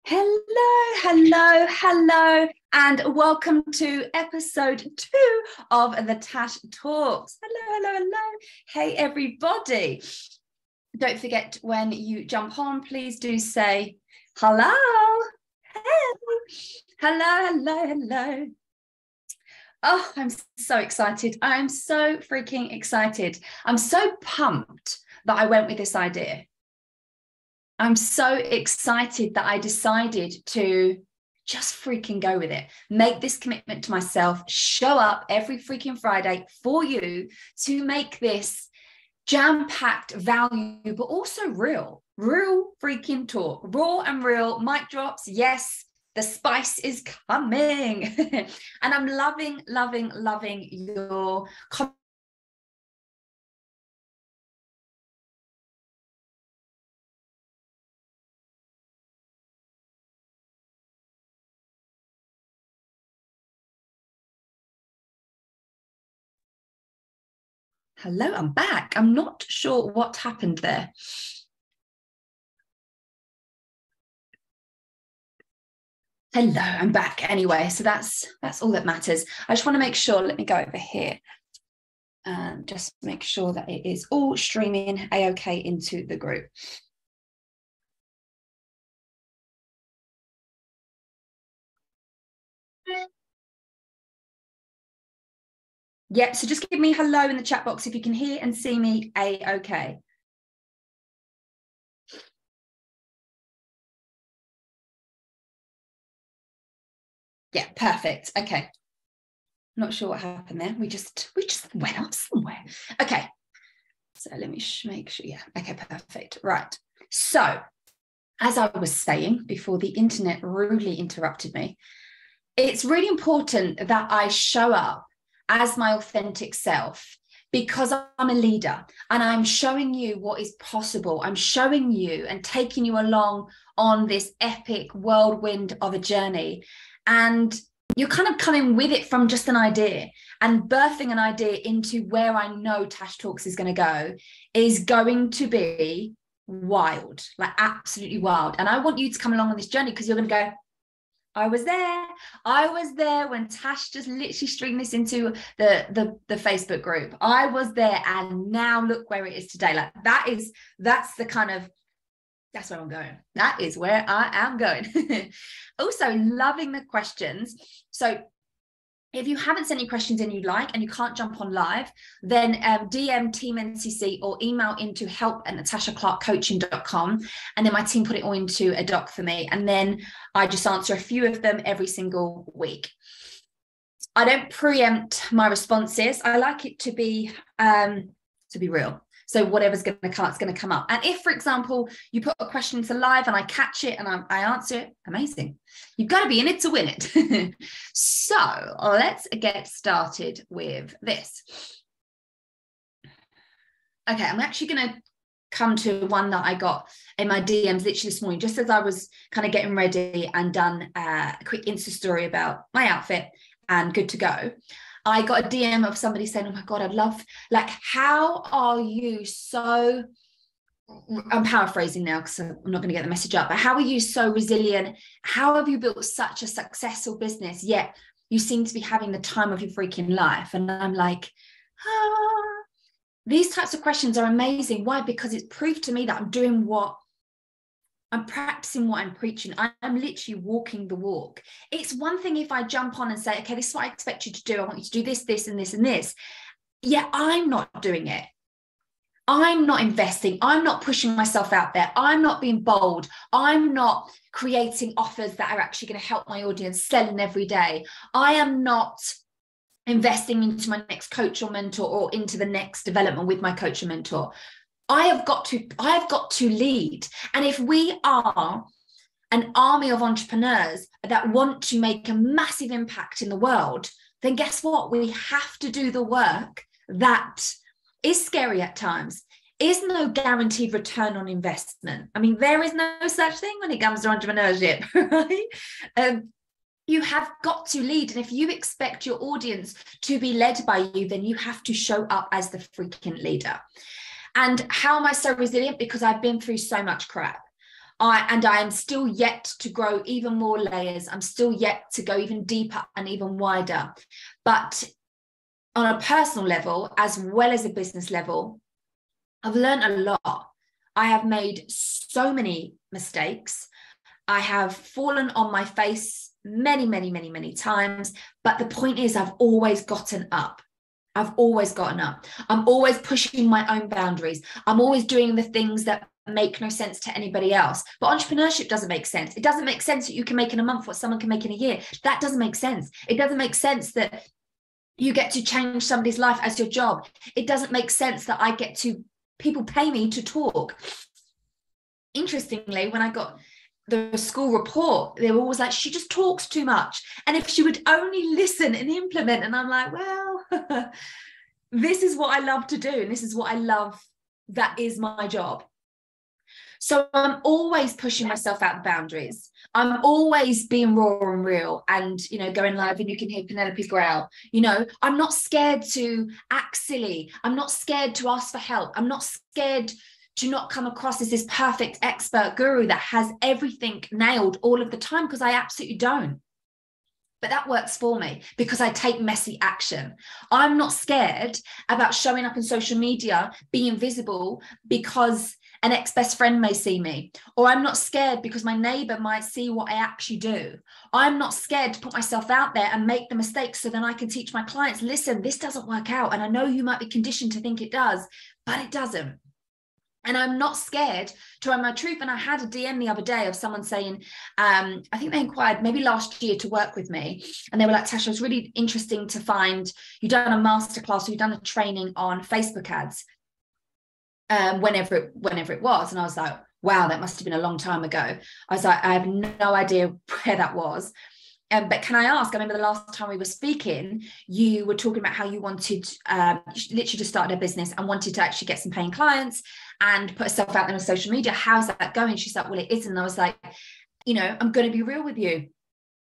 Hello, and welcome to episode 2 of the Tash Talks. Hello. Hey, everybody. Don't forget, when you jump on, please do say hello. Hey. Hello. Oh, I'm so excited. I'm so freaking excited. I'm so pumped that I went with this idea. I'm so excited that I decided to just freaking go with it. Make this commitment to myself, show up every freaking Friday for you to make this jam-packed value, but also real freaking talk, raw and real, mic drops. Yes, the spice is coming. And I'm loving your comments. Hello, I'm back. I'm not sure what happened there. Hello, I'm back anyway. So that's all that matters. I just want to make sure, let me go over here and just make sure that it is all streaming a-okay into the group. Yep, so just give me hello in the chat box if you can hear and see me a-okay. Yeah, perfect. Okay. Not sure what happened there. We just went up somewhere. Okay. So let me make sure. Yeah. Okay, perfect. Right. So as I was saying before the internet rudely interrupted me, it's really important that I show up as my authentic self because I'm a leader and I'm showing you what is possible. I'm showing you and taking you along on this epic whirlwind of a journey. And you're kind of coming with it from just an idea, and birthing an idea into where I know Tash Talks is going to go is going to be wild, like absolutely wild. And I want you to come along on this journey because you're going to go, I was there when Tash just literally streamed this into the Facebook group. I was there, and now look where it is today. Like that's where I'm going. That is where I am going. Also, loving the questions. So if you haven't sent any questions in you'd like and you can't jump on live, then DM Team NCC or email into help@natashaclarkcoaching.com, and then my team put it all into a doc for me, and then I just answer a few of them every single week. I don't preempt my responses. I like it to be real. So whatever's going to come, it's going to come up. And if, for example, you put a question into live and I catch it and I answer it, amazing. You've got to be in it to win it. So let's get started with this. Okay, I'm actually going to come to one that I got in my DMs literally this morning, just as I was kind of getting ready and done a quick Insta story about my outfit and good to go. I got a DM of somebody saying, oh my God, I'd love, like, how are you so, I'm paraphrasing now because I'm not going to get the message up, but how are you so resilient? How have you built such a successful business, yet you seem to be having the time of your freaking life? And I'm like, these types of questions are amazing. Why? Because it's proof to me that I'm practicing what I'm preaching. I'm literally walking the walk. It's one thing if I jump on and say, okay, this is what I expect you to do. I want you to do this, this, and this, and this. Yeah, I'm not doing it. I'm not investing. I'm not pushing myself out there. I'm not being bold. I'm not creating offers that are actually going to help my audience selling every day. I am not investing into my next coach or mentor or into the next development with my coach or mentor. I have got to lead. And if we are an army of entrepreneurs that want to make a massive impact in the world, then guess what? We have to do the work that is scary at times, is no guaranteed return on investment. I mean, there is no such thing when it comes to entrepreneurship, right? You have got to lead. And if you expect your audience to be led by you, then you have to show up as the freaking leader. And how am I so resilient? Because I've been through so much crap. I am still yet to grow even more layers. I'm still yet to go even deeper and even wider. But on a personal level, as well as a business level, I've learned a lot. I have made so many mistakes. I have fallen on my face many, many, many, many times. But the point is, I've always gotten up. I've always gotten up. I'm always pushing my own boundaries. I'm always doing the things that make no sense to anybody else. But entrepreneurship doesn't make sense. It doesn't make sense that you can make in a month what someone can make in a year. That doesn't make sense. It doesn't make sense that you get to change somebody's life as your job. It doesn't make sense that I get to, people pay me to talk. Interestingly, when I got the school report, they were always like, she just talks too much. And if she would only listen and implement, and I'm like, well, this is what I love to do. And this is what I love. That is my job. So I'm always pushing myself out the boundaries. I'm always being raw and real and, you know, going live, and you can hear Penelope growl. You know, I'm not scared to act silly. I'm not scared to ask for help. I'm not scared to not come across as this perfect expert guru that has everything nailed all of the time, because I absolutely don't. But that works for me because I take messy action. I'm not scared about showing up on social media, being visible because an ex-best friend may see me, or I'm not scared because my neighbor might see what I actually do. I'm not scared to put myself out there and make the mistakes so then I can teach my clients, listen, this doesn't work out. And I know you might be conditioned to think it does, but it doesn't. And I'm not scared to own my truth. And I had a DM the other day of someone saying, I think they inquired maybe last year to work with me. And they were like, Tash, it was really interesting to find you've done a masterclass or you've done a training on Facebook ads. Whenever it was. And I was like, wow, that must have been a long time ago. I was like, I have no idea where that was. But can I ask, I remember the last time we were speaking, you were talking about how you wanted, literally just started a business and wanted to actually get some paying clients and put yourself out there on social media. How's that going? She's like, well, it isn't. And I was like, you know, I'm going to be real with you.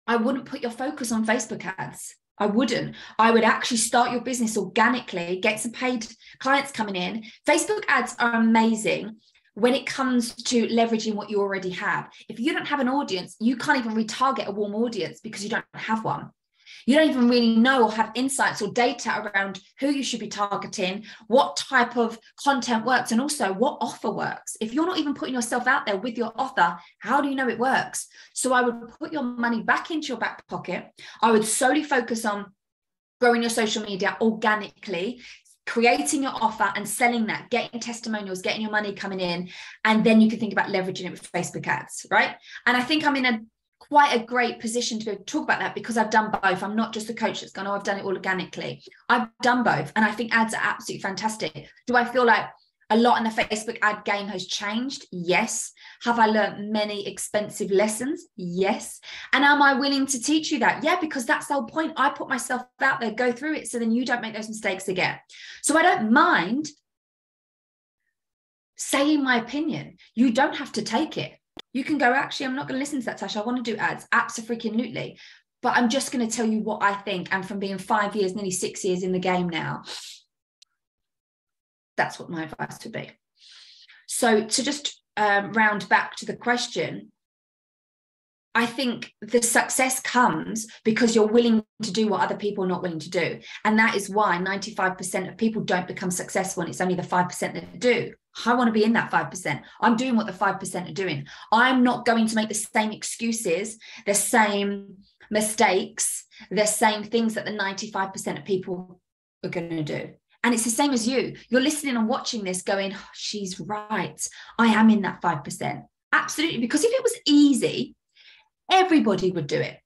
I wouldn't put your focus on Facebook ads. I wouldn't. I would actually start your business organically, get some paid clients coming in. Facebook ads are amazing when it comes to leveraging what you already have. If you don't have an audience, you can't even retarget a warm audience because you don't have one. You don't even really know or have insights or data around who you should be targeting, what type of content works, and also what offer works. If you're not even putting yourself out there with your offer, how do you know it works? So I would put your money back into your back pocket. I would solely focus on growing your social media organically, creating your offer and selling that, getting testimonials, getting your money coming in. And then you can think about leveraging it with Facebook ads, right? And I think I'm in quite a great position to talk about that because I've done both. I'm not just a coach that's gone, oh, I've done it all organically. I've done both. And I think ads are absolutely fantastic. Do I feel like a lot in the Facebook ad game has changed? Yes. Have I learned many expensive lessons? Yes. And am I willing to teach you that? Yeah, because that's the whole point. I put myself out there, go through it, so then you don't make those mistakes again. So I don't mind saying my opinion. You don't have to take it. You can go, actually, I'm not going to listen to that, Tash. I want to do ads. Absolutely. But I'm just going to tell you what I think. And from being 5 years, nearly 6 years in the game now, that's what my advice would be. So to just round back to the question, I think the success comes because you're willing to do what other people are not willing to do. And that is why 95% of people don't become successful, and it's only the 5% that do. I want to be in that 5%. I'm doing what the 5% are doing. I'm not going to make the same excuses, the same mistakes, the same things that the 95% of people are going to do. And it's the same as you. You're listening and watching this going, oh, she's right. I am in that 5%. Absolutely. Because if it was easy, everybody would do it.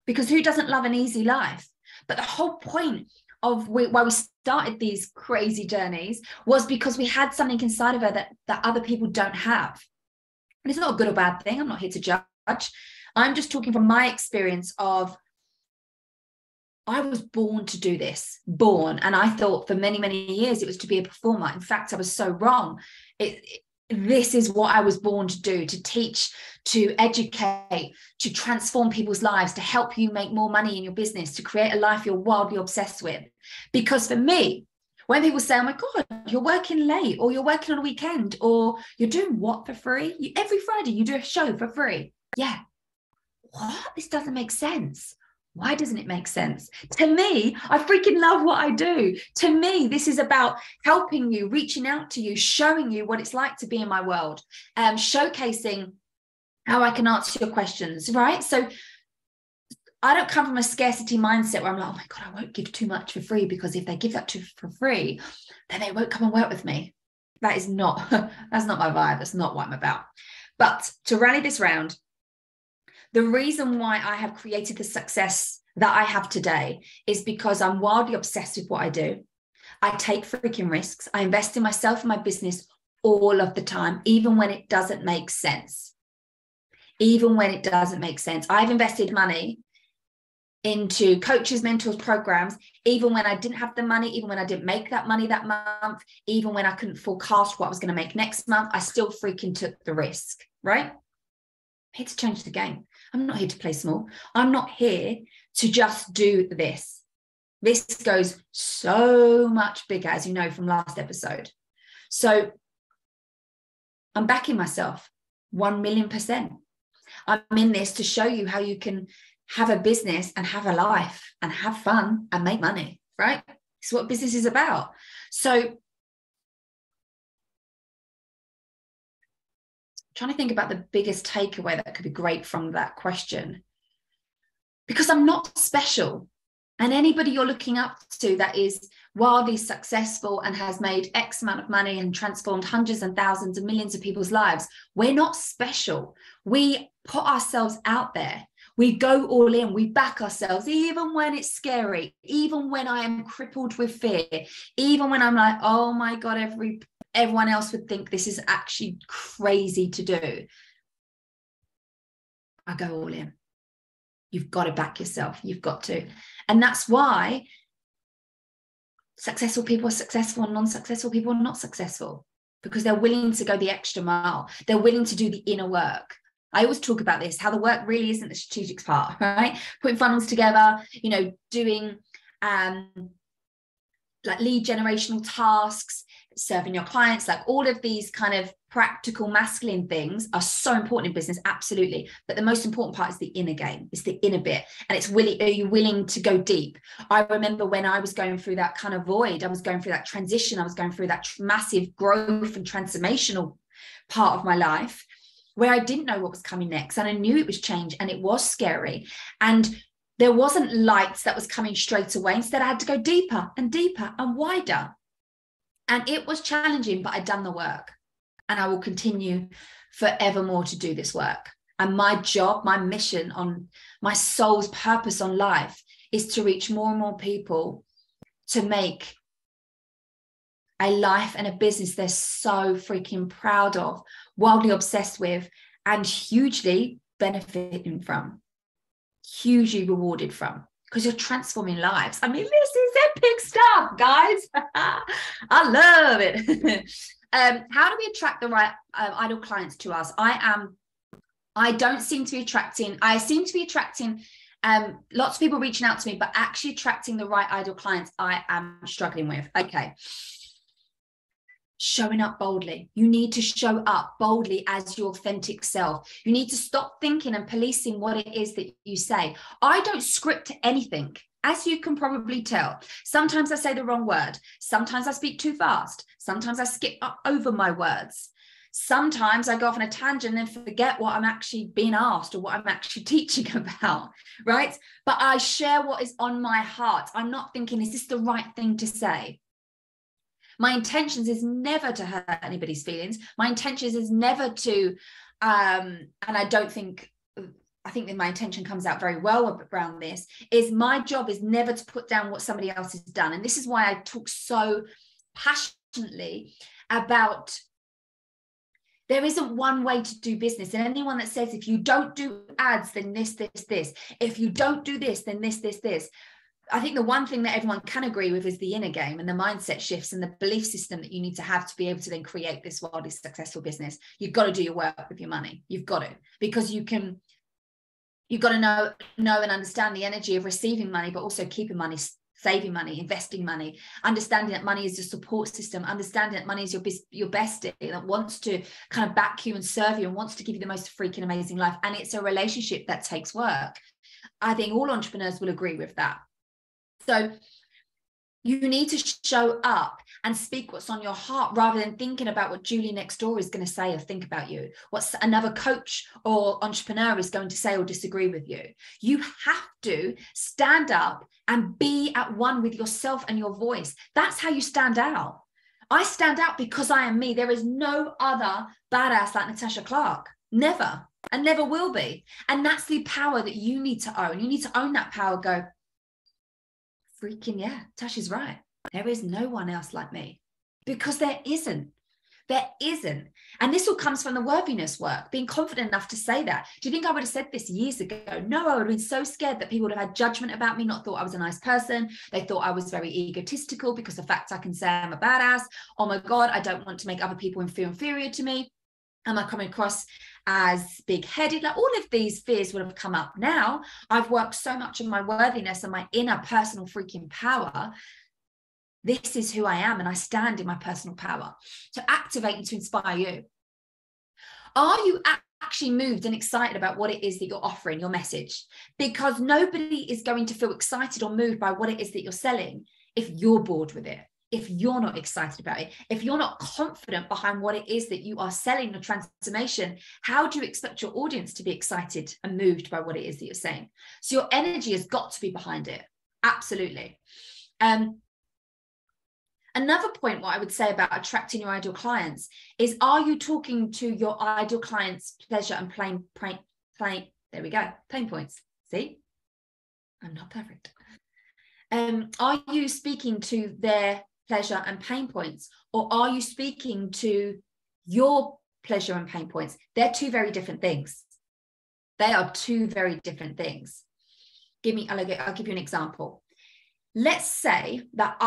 Because who doesn't love an easy life? But the whole point of why we started these crazy journeys was because we had something inside of her that other people don't have. And it's not a good or bad thing. I'm not here to judge. I'm just talking from my experience of, I was born to do this, and I thought for many, many years it was to be a performer. In fact, I was so wrong. This is what I was born to do, to teach, to educate, to transform people's lives, to help you make more money in your business, to create a life you're wildly obsessed with. Because for me, When people say, oh my God, you're working late, or you're working on a weekend, or you're doing what for free? Every Friday you do a show for free. Yeah. What? This doesn't make sense. Why doesn't it make sense? To me, I freaking love what I do. To me, this is about helping you, reaching out to you, showing you what it's like to be in my world, showcasing how I can answer your questions, right? So I don't come from a scarcity mindset where I'm like, oh my God, I won't give too much for free, because if they give that for free, then they won't come and work with me. That is not, that's not my vibe. That's not what I'm about. But to rally this round, the reason why I have created the success that I have today is because I'm wildly obsessed with what I do. I take freaking risks. I invest in myself and my business all of the time, even when it doesn't make sense. Even when it doesn't make sense. I've invested money into coaches, mentors, programs, even when I didn't have the money, even when I didn't make that money that month, even when I couldn't forecast what I was going to make next month, I still freaking took the risk, right? I'm here to change the game. I'm not here to play small. I'm not here to just do this. This goes so much bigger, as you know from last episode. So I'm backing myself 1,000,000%. I'm in this to show you how you can have a business and have a life and have fun and make money, right? It's what business is about. So trying to think about the biggest takeaway that could be great from that question, because I'm not special. And anybody you're looking up to that is wildly successful and has made X amount of money and transformed hundreds and thousands and millions of people's lives, we're not special. We put ourselves out there. We go all in. We back ourselves, even when it's scary, even when I am crippled with fear, even when I'm like, oh my God, everyone else would think this is actually crazy to do. I go all in. You've got to back yourself. You've got to. And that's why successful people are successful and non-successful people are not successful, because they're willing to go the extra mile. They're willing to do the inner work. I always talk about this, how the work really isn't the strategic part, right? Putting funnels together, doing like lead generational tasks, serving your clients, like all of these kind of practical masculine things are so important in business, absolutely. But the most important part is the inner game. It's the inner bit. And it's really, are you willing to go deep? I remember when I was going through that kind of void, I was going through that transition, I was going through that massive growth and transformational part of my life, where I didn't know what was coming next. And I knew it was change and it was scary. And there wasn't lights that was coming straight away. Instead, I had to go deeper and deeper and wider. And it was challenging, but I'd done the work. And I will continue forevermore to do this work. And my job, my mission, on my soul's purpose on life is to reach more and more people, to make a life and a business they're so freaking proud of, wildly obsessed with, and hugely benefiting from, hugely rewarded from, because you're transforming lives. I mean, this is epic stuff, guys. I love it. How do we attract the right ideal clients to us? I seem to be attracting lots of people reaching out to me, but actually attracting the right ideal clients, I am struggling with. Okay. Showing up boldly. You need to show up boldly as your authentic self. You need to stop thinking and policing what it is that you say. I don't script anything, as you can probably tell. Sometimes I say the wrong word. Sometimes I speak too fast. Sometimes I skip over my words. Sometimes I go off on a tangent and forget what I'm actually being asked or what I'm actually teaching about, right? But I share what is on my heart. I'm not thinking, is this the right thing to say? My intentions is never to hurt anybody's feelings. My intentions is never to, and I think that my intention comes out very well around this, is my job is never to put down what somebody else has done. And this is why I talk so passionately about, there isn't one way to do business. And anyone that says, if you don't do ads, then this, if you don't do this, then this, I think the one thing that everyone can agree with is the inner game and the mindset shifts and the belief system that you need to have to be able to then create this wildly successful business. You've got to do your work with your money. You've got to, because you've got to know and understand the energy of receiving money, but also keeping money saving money, investing money, understanding that money is your support system, understanding that money is your bestie that wants to kind of back you and serve you and wants to give you the most freaking amazing life. And it's a relationship that takes work. I think all entrepreneurs will agree with that. So you need to show up and speak what's on your heart rather than thinking about what Julie next door is going to say or think about you, what another coach or entrepreneur is going to say or disagree with you. You have to stand up and be at one with yourself and your voice. That's how you stand out. I stand out because I am me. There is no other badass like Natasha Clark. Never, and never will be. And that's the power that you need to own. You need to own that power. Go, freaking yeah, Tash is right. There is no one else like me, because there isn't. There isn't. And this all comes from the worthiness work, being confident enough to say that. Do you think I would have said this years ago? No, I would have been so scared that people would have had judgment about me, not thought I was a nice person. They thought I was very egotistical because the fact I can say I'm a badass. Oh my God, I don't want to make other people feel inferior to me. Am I coming across as big-headed? Like all of these fears would have come up. Now I've worked so much on my worthiness and my inner personal freaking power. This is who I am, and I stand in my personal power to activate and to inspire you. Are you actually moved and excited about what it is that you're offering, your message? Because nobody is going to feel excited or moved by what it is that you're selling if you're bored with it, if you're not excited about it, if you're not confident behind what it is that you are selling, the transformation. How do you expect your audience to be excited and moved by what it is that you're saying? So your energy has got to be behind it. Absolutely. Another point, what I would say about attracting your ideal clients is, are you talking to your ideal clients' pleasure and there we go, pain points. See, I'm not perfect. Are you speaking to their pleasure and pain points, or are you speaking to your pleasure and pain points? They're two very different things. They are two very different things. I'll give you an example. Let's say that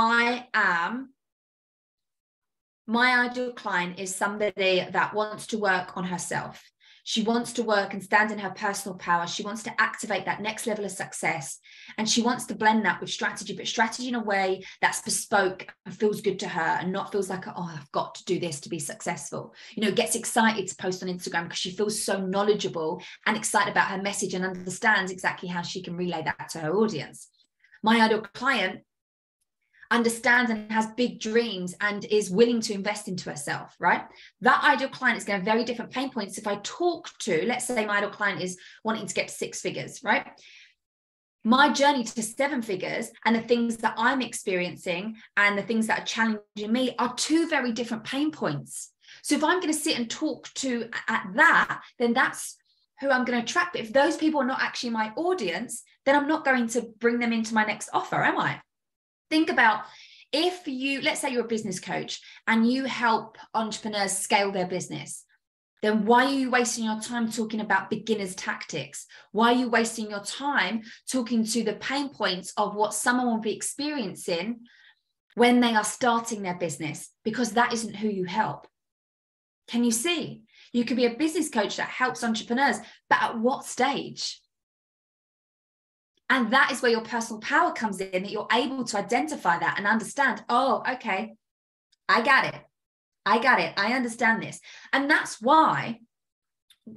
my ideal client is somebody that wants to work on herself. She wants to work and stand in her personal power. She wants to activate that next level of success. And she wants to blend that with strategy, but strategy in a way that's bespoke and feels good to her and not feels like, oh, I've got to do this to be successful. You know, gets excited to post on Instagram because she feels so knowledgeable and excited about her message and understands exactly how she can relay that to her audience. My ideal client understands and has big dreams and is willing to invest into herself, right? That ideal client is going to have very different pain points. If I talk to, let's say my ideal client is wanting to get to 6 figures, right? My journey to 7 figures and the things that I'm experiencing and the things that are challenging me are two very different pain points. So if I'm going to sit and talk to at that, then that's who I'm going to attract. But if those people are not actually my audience, then I'm not going to bring them into my next offer, am I? Think about, if you, let's say you're a business coach and you help entrepreneurs scale their business, then why are you wasting your time talking about beginners tactics? Why are you wasting your time talking to the pain points of what someone will be experiencing when they are starting their business? Because that isn't who you help. Can you see? You could be a business coach that helps entrepreneurs, but at what stage? And that is where your personal power comes in, that you're able to identify that and understand, oh, okay, I got it. I understand this. And that's why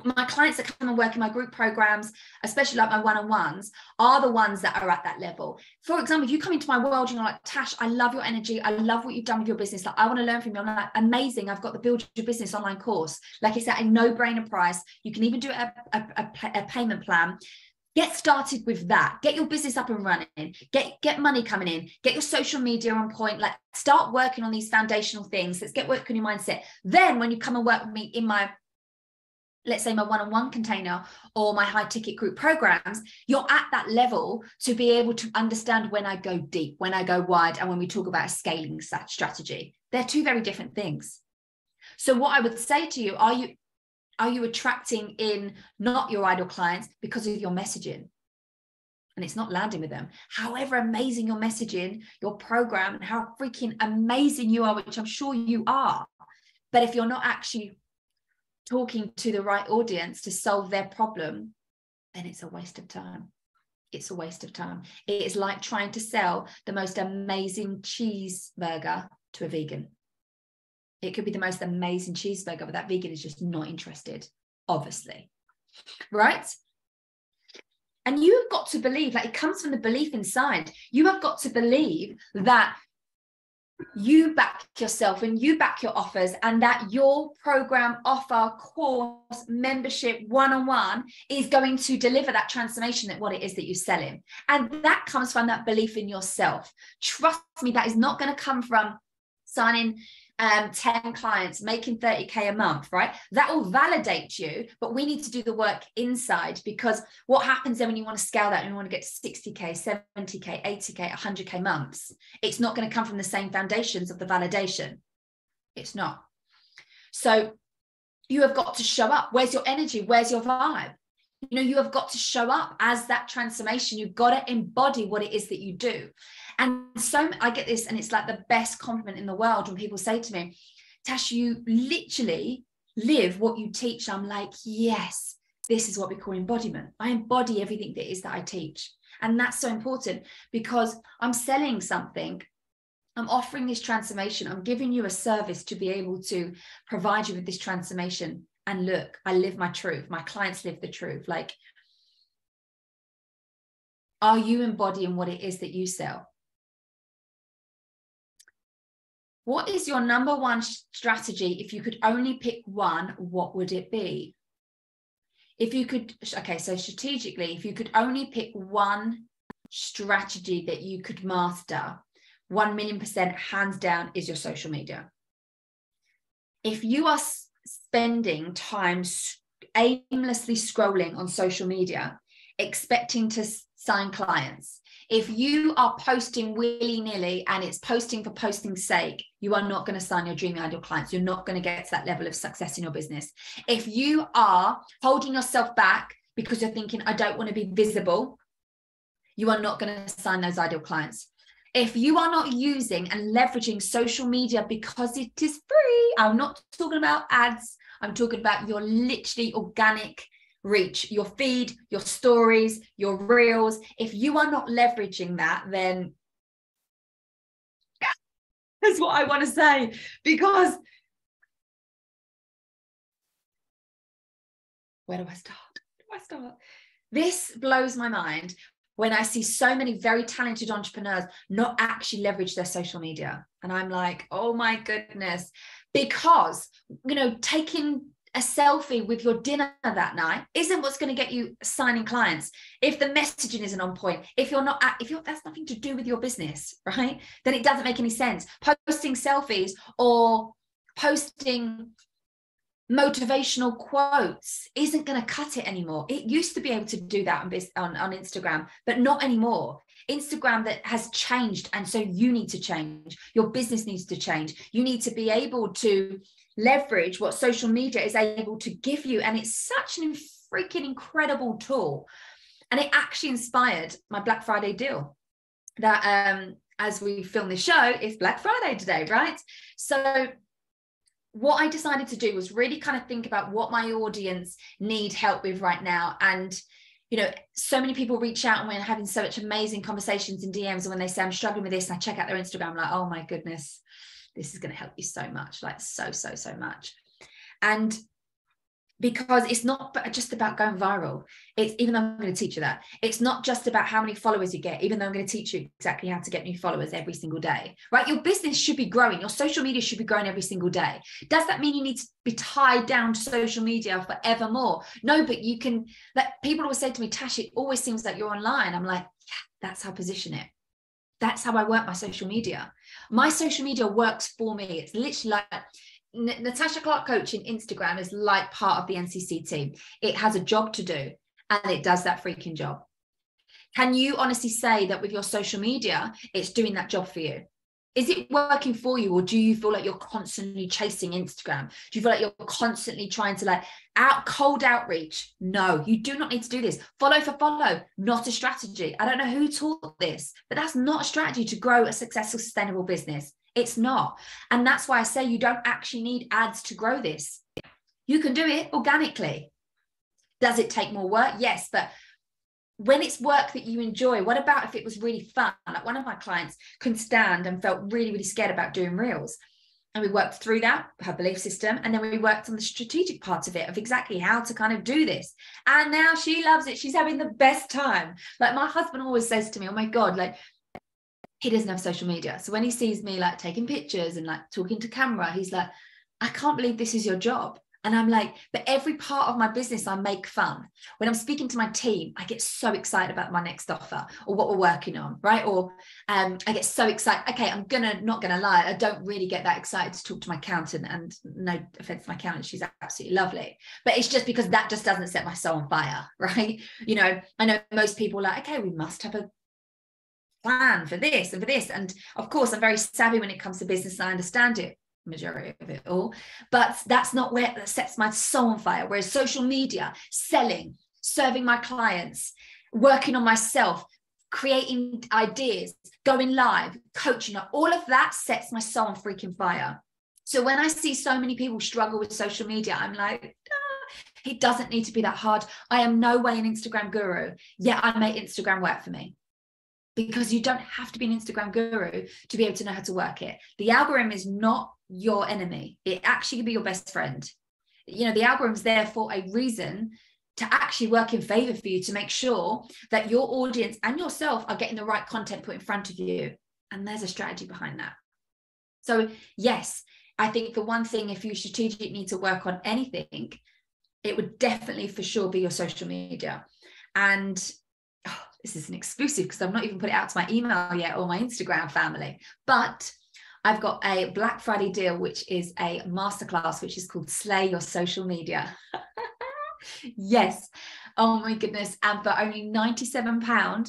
my clients that come and work in my group programs, especially like my one-on-ones, are the ones that are at that level. For example, if you come into my world and you're like, Tash, I love your energy. I love what you've done with your business. Like, I want to learn from you. I'm like, amazing. I've got the Build Your Business online course. Like, it's at a no-brainer price. You can even do a payment plan. Get started with that. Get your business up and running. Get money coming in. Get your social media on point. Like, start working on these foundational things. Let's get work on your mindset. Then when you come and work with me in my, let's say my one-on-one container or my high ticket group programs, you're at that level to be able to understand when I go deep, when I go wide, and when we talk about a scaling strategy. They're two very different things. So what I would say to you, are you attracting in not your ideal clients because of your messaging? And it's not landing with them. However amazing your messaging, your program, and how freaking amazing you are, which I'm sure you are. But if you're not actually talking to the right audience to solve their problem, then it's a waste of time. it's a waste of time. It is like trying to sell the most amazing cheeseburger to a vegan. It could be the most amazing cheeseburger, but that vegan is just not interested, obviously, right? And you have got to believe, like, it comes from the belief inside. You have got to believe that you back yourself and you back your offers, and that your program, offer, course, membership, one-on-one is going to deliver that transformation at what it is that you're selling. And that comes from that belief in yourself. Trust me, that is not going to come from signing 10 clients, making 30K a month, right? That will validate you, but we need to do the work inside, because what happens then when you want to scale that and you want to get to 60K, 70K, 80K, 100K months, it's not going to come from the same foundations of the validation. It's not. So you have got to show up. Where's your energy? Where's your vibe? You know, you have got to show up as that transformation. You've got to embody what it is that you do. And so I get this, and it's like the best compliment in the world when people say to me, Tash, you literally live what you teach. I'm like, yes, this is what we call embodiment. I embody everything that is that I teach. And that's so important, because I'm selling something. I'm offering this transformation. I'm giving you a service to be able to provide you with this transformation. And look, I live my truth. My clients live the truth. Like, are you embodying what it is that you sell? What is your number one strategy? If you could only pick one, what would it be? If you could, okay, so strategically, if you could only pick one strategy that you could master, 1,000,000% hands down is your social media. If you are spending time aimlessly scrolling on social media, expecting to sign clients, if you are posting willy-nilly and it's posting for posting's sake, you are not going to sign your dream ideal clients. You're not going to get to that level of success in your business. If you are holding yourself back because you're thinking, I don't want to be visible, you are not going to sign those ideal clients. If you are not using and leveraging social media because it is free, I'm not talking about ads, I'm talking about your literally organic reach, your feed, your stories, your reels. If you are not leveraging that, then that's what I want to say, because where do I start? This blows my mind when I see so many very talented entrepreneurs not actually leverage their social media. And I'm like, oh my goodness, because, you know, taking a selfie with your dinner that night isn't what's going to get you signing clients. If the messaging isn't on point, if that's nothing to do with your business, right? Then it doesn't make any sense. Posting selfies or posting motivational quotes isn't going to cut it anymore. It used to be able to do that on Instagram, but not anymore. Instagram that has changed, and so you need to change. Your business needs to change. You need to be able to leverage what social media is able to give you, and it's such an freaking incredible tool. And it actually inspired my Black Friday deal that as we film this show, it's Black Friday today, right? So what I decided to do was really kind of think about what my audience need help with right now. And, you know, so many people reach out and we're having so much amazing conversations in DMs. And when they say I'm struggling with this, and I check out their Instagram, I'm like, oh my goodness, this is going to help you so much, like so much. And because it's not just about going viral. It's, even though I'm going to teach you that, it's not just about how many followers you get, even though I'm going to teach you exactly how to get new followers every single day, right? Your business should be growing. Your social media should be growing every single day. Does that mean you need to be tied down to social media forevermore? No, but you can, like, people always say to me, Tash, it always seems like you're online. I'm like, yeah, that's how I position it. That's how I work my social media. My social media works for me. It's literally like Natasha Clark Coaching Instagram is like part of the NCC team. It has a job to do, and it does that freaking job. Can you honestly say that with your social media, it's doing that job for you? Is it working for you, or do you feel like you're constantly chasing Instagram? Do you feel like you're constantly trying to like cold outreach? No, you do not need to do this. Follow for follow, not a strategy. I don't know who taught this, but that's not a strategy to grow a successful, sustainable business. It's not. And that's why I say you don't actually need ads to grow this. You can do it organically. Does it take more work? Yes, but when it's work that you enjoy, what about if it was really fun? Like one of my clients couldn't stand and felt really, really scared about doing reels. And we worked through that, her belief system. And then we worked on the strategic part of it, of exactly how to kind of do this. And now she loves it. She's having the best time. Like my husband always says to me, oh my God, like he doesn't have social media. So when he sees me like taking pictures and like talking to camera, he's like, I can't believe this is your job. And I'm like, but every part of my business, I make fun. When I'm speaking to my team, I get so excited about my next offer or what we're working on, right? Or I get so excited. Okay, not gonna lie, I don't really get that excited to talk to my accountant, and no offense to my accountant, she's absolutely lovely. But it's just because that just doesn't set my soul on fire, right? You know, I know most people are like, okay, we must have a plan for this and for this. And of course, I'm very savvy when it comes to business. I understand it, majority of it all, but that's not where that sets my soul on fire. Whereas social media, selling, serving my clients, working on myself, creating ideas, going live, coaching, all of that sets my soul on freaking fire. So when I see so many people struggle with social media, I'm like, it doesn't need to be that hard. I am no way an Instagram guru, yet I make Instagram work for me. Because you don't have to be an Instagram guru to be able to know how to work it. The algorithm is not your enemy. It actually can be your best friend. You know, the algorithm's there for a reason, to actually work in favor for you, to make sure that your audience and yourself are getting the right content put in front of you. And there's a strategy behind that. So yes, I think the one thing, if you strategically need to work on anything, it would definitely for sure be your social media. And this is an exclusive because I've not even put it out to my email yet or my Instagram family, but I've got a Black Friday deal, which is a masterclass, which is called Slay Your Social Media. Yes. Oh my goodness. And for only £97,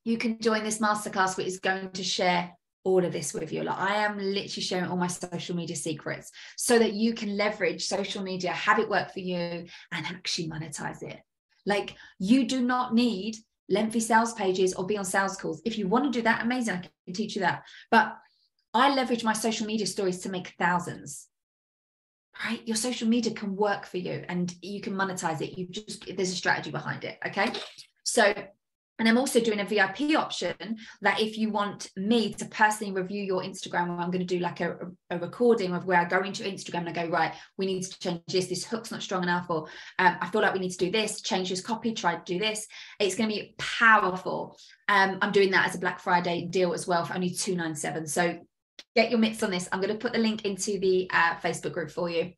you can join this masterclass, which is going to share all of this with you. Like I am literally sharing all my social media secrets so that you can leverage social media, have it work for you, and actually monetize it. Like you do not need lengthy sales pages or be on sales calls. If you want to do that, amazing, I can teach you that. But I leverage my social media stories to make thousands, right? Your social media can work for you and you can monetize it. There's a strategy behind it. Okay. So, and I'm also doing a VIP option that if you want me to personally review your Instagram, I'm going to do like a recording of where I go into Instagram and I go, right, we need to change this hook's not strong enough, or I feel like we need to do this, change this copy, try to do this. It's going to be powerful. I'm doing that as a Black Friday deal as well for only $297. So get your mitts on this. I'm going to put the link into the Facebook group for you. If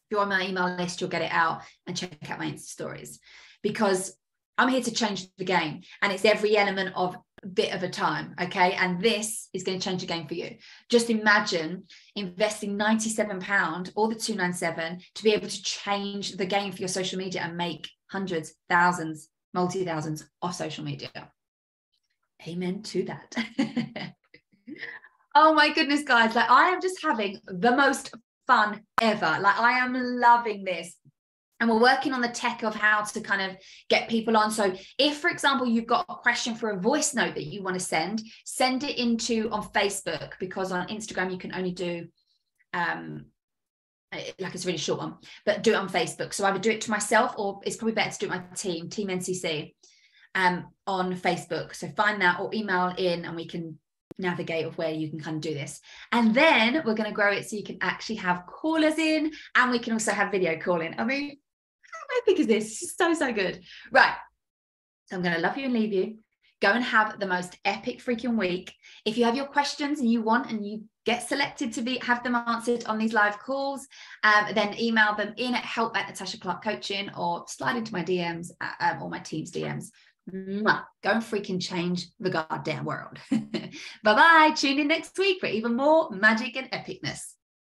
you're on my email list, you'll get it out, and check out my Insta stories, because I'm here to change the game, and it's every element of a bit of a time. Okay. And this is going to change the game for you. Just imagine investing £97 or the $297 to be able to change the game for your social media and make hundreds, thousands, multi-thousands off social media. Amen to that. Oh my goodness, guys. Like I am just having the most fun ever. Like I am loving this. And we're working on the tech of how to kind of get people on. So if, for example, you've got a question for a voice note that you want to send it on Facebook, because on Instagram, you can only do, like it's a really short one, but do it on Facebook. So I would do it to myself, or it's probably better to do it my team NCC, on Facebook. So find that or email in and we can navigate of where you can kind of do this. And then we're going to grow it so you can actually have callers in, and we can also have video calling. I mean, how epic is this? This is so good. Right. So I'm going to love you and leave you. Go and have the most epic freaking week. If you have your questions and you get selected to have them answered on these live calls, then email them in at help@NatashaClarkCoaching, or slide into my DMs or my team's DMs. Mwah. Go and freaking change the goddamn world. Bye-bye. Tune in next week for even more magic and epicness.